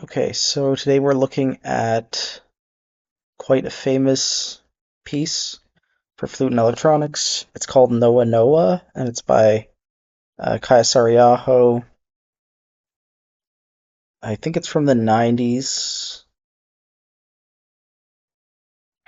Okay, so today we're looking at quite a famous piece for flute and electronics. It's called NoaNoa, and it's by Kaya Saariaho. I think it's from the 90s.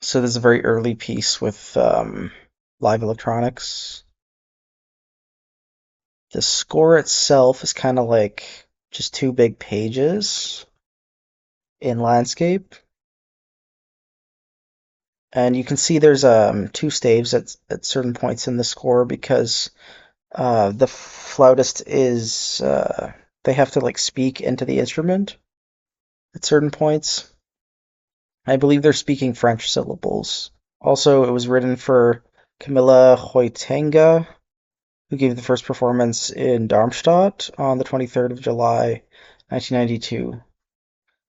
So this is a very early piece with live electronics. The score itself is kind of like just two big pages in landscape. And you can see there's two staves at certain points in the score because the flautist is they have to like speak into the instrument at certain points. I believe they're speaking French syllables. Also, it was written for Camilla Hoitenga, who gave the first performance in Darmstadt on the 23rd of July, 1992.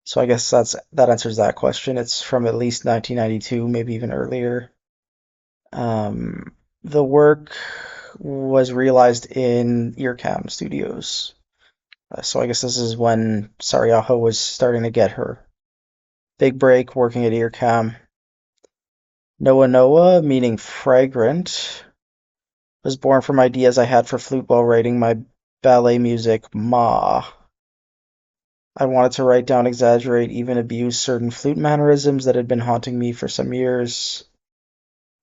So I guess that answers that question. It's from at least 1992, maybe even earlier. The work was realized in Earcam Studios. So I guess this is when Saariaho was starting to get her big break working at Earcam. NoaNoa, meaning fragrant, was born from ideas I had for flute while writing my ballet music, Ma. I wanted to write down, exaggerate, even abuse certain flute mannerisms that had been haunting me for some years.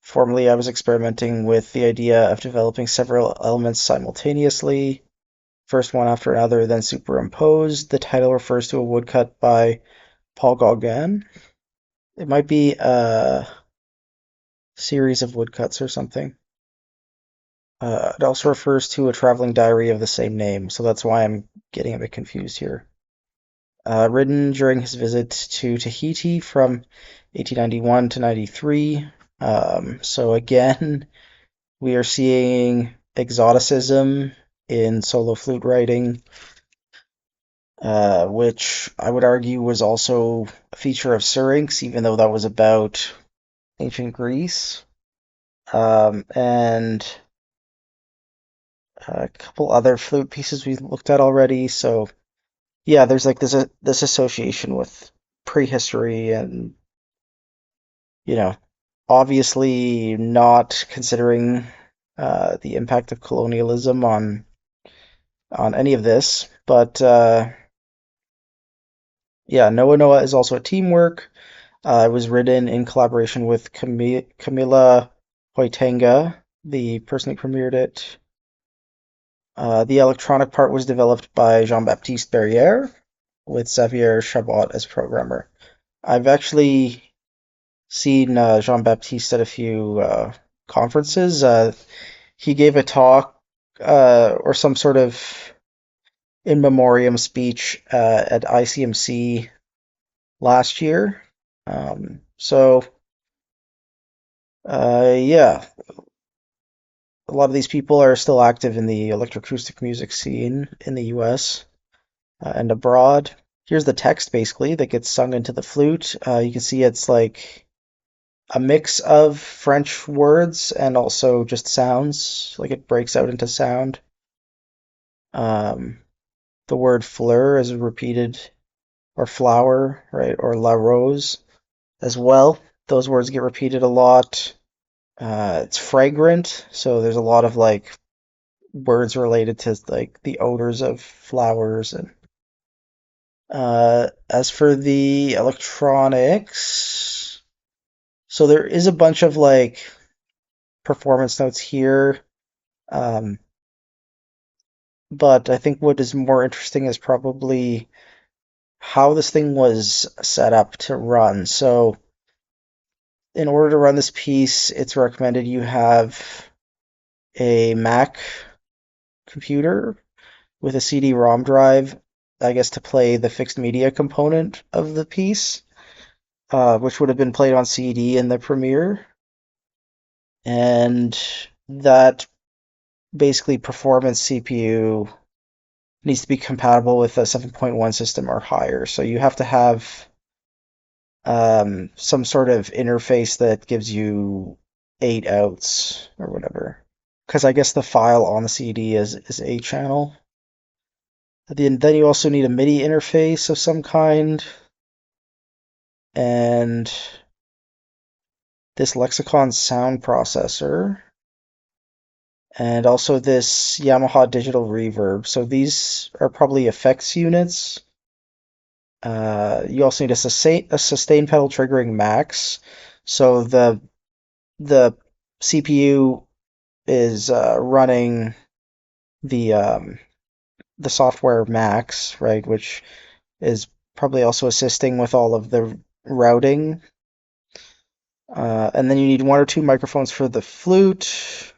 Formerly, I was experimenting with the idea of developing several elements simultaneously, first one after another, then superimposed. The title refers to a woodcut by Paul Gauguin. It might be a series of woodcuts or something. It also refers to a traveling diary of the same name, so that's why I'm getting a bit confused here. Written during his visit to Tahiti from 1891 to 93. So again, we are seeing exoticism in solo flute writing, which I would argue was also a feature of Syrinx, even though that was about ancient Greece. And a couple other flute pieces we looked at already. So yeah, there's like this association with prehistory and you know obviously not considering the impact of colonialism on any of this, but yeah, NoaNoa is also a teamwork. It was written in collaboration with Camilla Hoitenga, the person who premiered it. The electronic part was developed by Jean-Baptiste Barrière with Xavier Chabot as programmer. I've actually seen Jean-Baptiste at a few conferences. He gave a talk or some sort of in memoriam speech at ICMC last year. So yeah, a lot of these people are still active in the electroacoustic music scene in the US and abroad. Here's the text basically that gets sung into the flute. You can see it's like a mix of French words and also just sounds, like it breaks out into sound. Um, the word fleur is repeated, or flower, right, or la rose as well. Those words get repeated a lot. It's fragrant, so there's a lot of like words related to like the odors of flowers. And as for the electronics, so there is a bunch of like performance notes here. Um, but I think what is more interesting is probably how this thing was set up to run. So in order to run this piece, it's recommended you have a Mac computer with a CD-ROM drive, I guess, to play the fixed media component of the piece, which would have been played on CD in the Premiere. And that basically performance CPU needs to be compatible with a 7.1 system or higher. So you have to have some sort of interface that gives you 8 outs or whatever. Because I guess the file on the CD is 8 channel. Then you also need a MIDI interface of some kind, and this Lexicon sound processor, and also this Yamaha digital reverb. So these are probably effects units. You also need a sustain pedal triggering max. So the CPU is running the software max, right, which is probably also assisting with all of the routing. And then you need one or two microphones for the flute,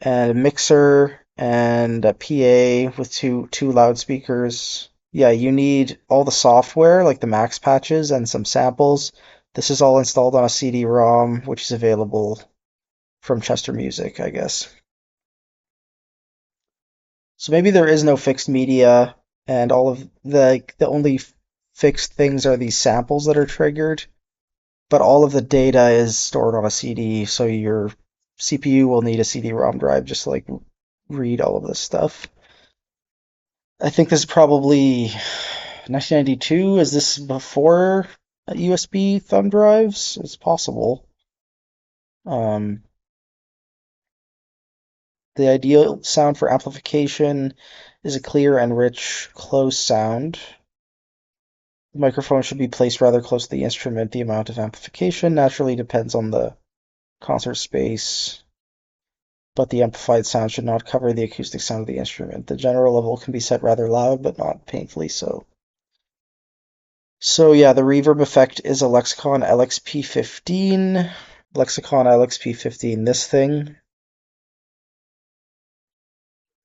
and a mixer, and a PA with two loudspeakers. Yeah, you need all the software, like the max patches and some samples. This is all installed on a CD-ROM, which is available from Chester Music, I guess. So maybe there is no fixed media, and all of the only fixed things are these samples that are triggered, but all of the data is stored on a CD, so your CPU will need a CD-ROM drive just to like read all of this stuff. I think this is probably 1992. Is this before USB thumb drives? It's possible. Um, the ideal sound for amplification is a clear and rich, close sound. The microphone should be placed rather close to the instrument. The amount of amplification naturally depends on the concert space, but the amplified sound should not cover the acoustic sound of the instrument. The general level can be set rather loud, but not painfully so. So yeah, the reverb effect is a Lexicon LXP15. Lexicon LXP15, this thing.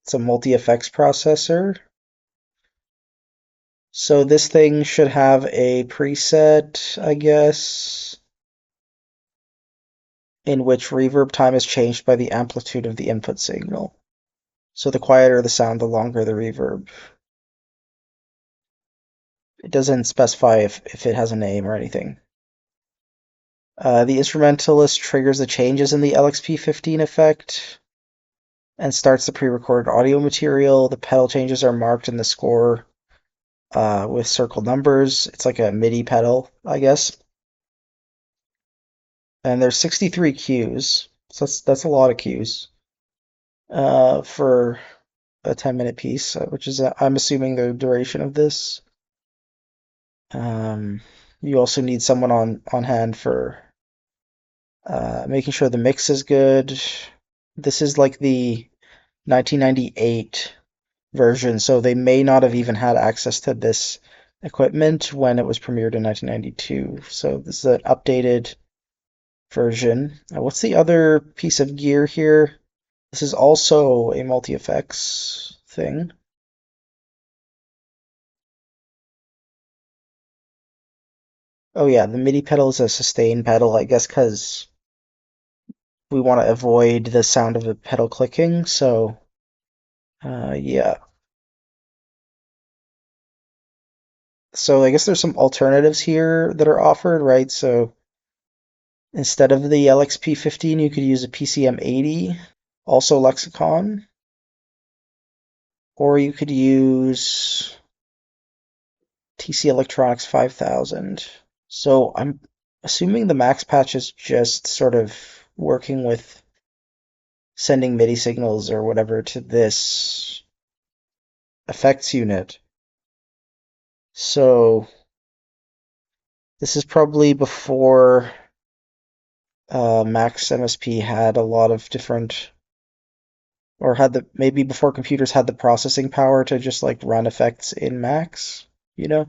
It's a multi-effects processor. So this thing should have a preset, I guess, in which reverb time is changed by the amplitude of the input signal. So the quieter the sound, the longer the reverb. It doesn't specify if it has a name or anything. The instrumentalist triggers the changes in the LXP15 effect and starts the pre-recorded audio material. The pedal changes are marked in the score with circle numbers. It's like a MIDI pedal, I guess. And there's 63 cues, so that's a lot of cues for a 10-minute piece, which is I'm assuming the duration of this. You also need someone on hand for making sure the mix is good. This is like the 1998 version, so they may not have even had access to this equipment when it was premiered in 1992. So this is an updated version. What's the other piece of gear here? This is also a multi-effects thing. Oh yeah, the MIDI pedal is a sustain pedal, I guess, because we want to avoid the sound of the pedal clicking. So yeah. So I guess there's some alternatives here that are offered, right? So instead of the LXP15, you could use a PCM80, also Lexicon, or you could use TC Electronics 5000. So I'm assuming the max patch is just sort of working with sending MIDI signals or whatever to this effects unit. So this is probably before Max MSP had a lot of different, or had maybe before computers had the processing power to just like run effects in Max, you know?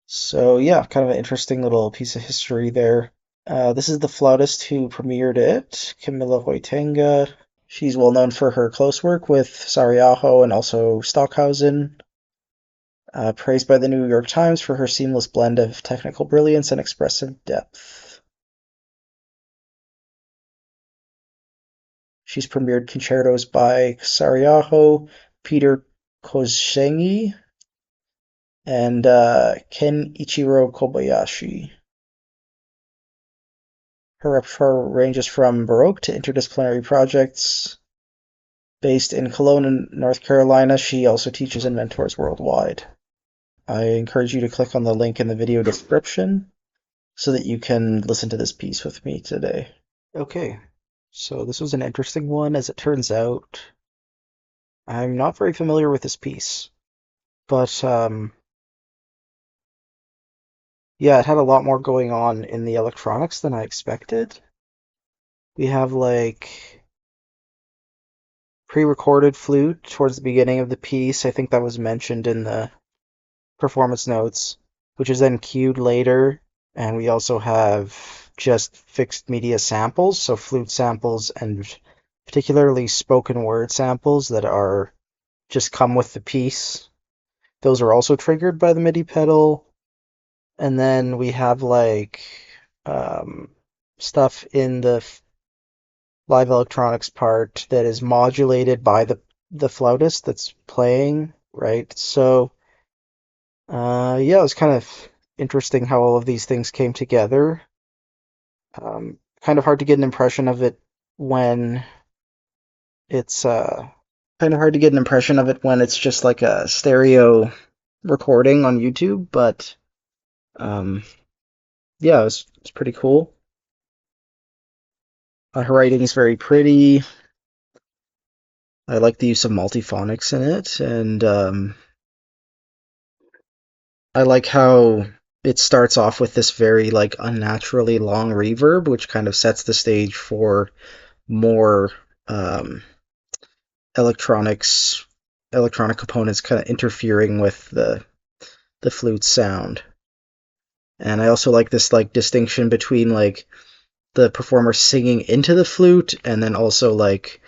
So yeah, kind of an interesting little piece of history there. This is the flautist who premiered it, Camilla Hoitenga. She's well known for her close work with Saariaho and also Stockhausen. Praised by the New York Times for her seamless blend of technical brilliance and expressive depth. She's premiered concertos by Saariaho, Peter Kozengi, and Kenichiro Kobayashi. Her repertoire ranges from Baroque to interdisciplinary projects. Based in Kelowna, North Carolina, she also teaches and mentors worldwide. I encourage you to click on the link in the video description so that you can listen to this piece with me today. Okay, so this was an interesting one. As it turns out, I'm not very familiar with this piece, but yeah, it had a lot more going on in the electronics than I expected. We have like pre-recorded flute towards the beginning of the piece. I think that was mentioned in the performance notes, which is then cued later. And we also have just fixed media samples, so flute samples and particularly spoken word samples that are just come with the piece. Those are also triggered by the MIDI pedal. And then we have like stuff in the live electronics part that is modulated by the flautist that's playing, right? So yeah, it was kind of interesting how all of these things came together. Kind of hard to get an impression of it when it's kind of hard to get an impression of it when it's just like a stereo recording on YouTube, but yeah, it's pretty cool. Her writing is very pretty. I like the use of multiphonics in it, and I like how it starts off with this very like unnaturally long reverb, which kind of sets the stage for more um, electronics, electronic components kind of interfering with the flute sound. And I also like this like distinction between like the performer singing into the flute and then also like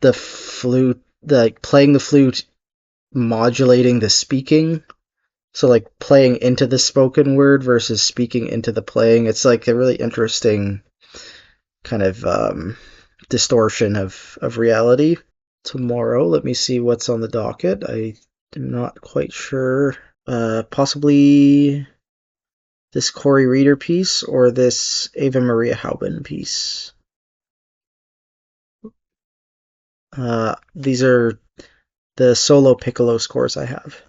the flute, like playing the flute modulating the speaking. So like playing into the spoken word versus speaking into the playing. It's like a really interesting kind of distortion of reality. Tomorrow, let me see what's on the docket. I am not quite sure. Possibly this Corey Reeder piece or this Ava Maria Hauben piece. These are the solo piccolo scores I have.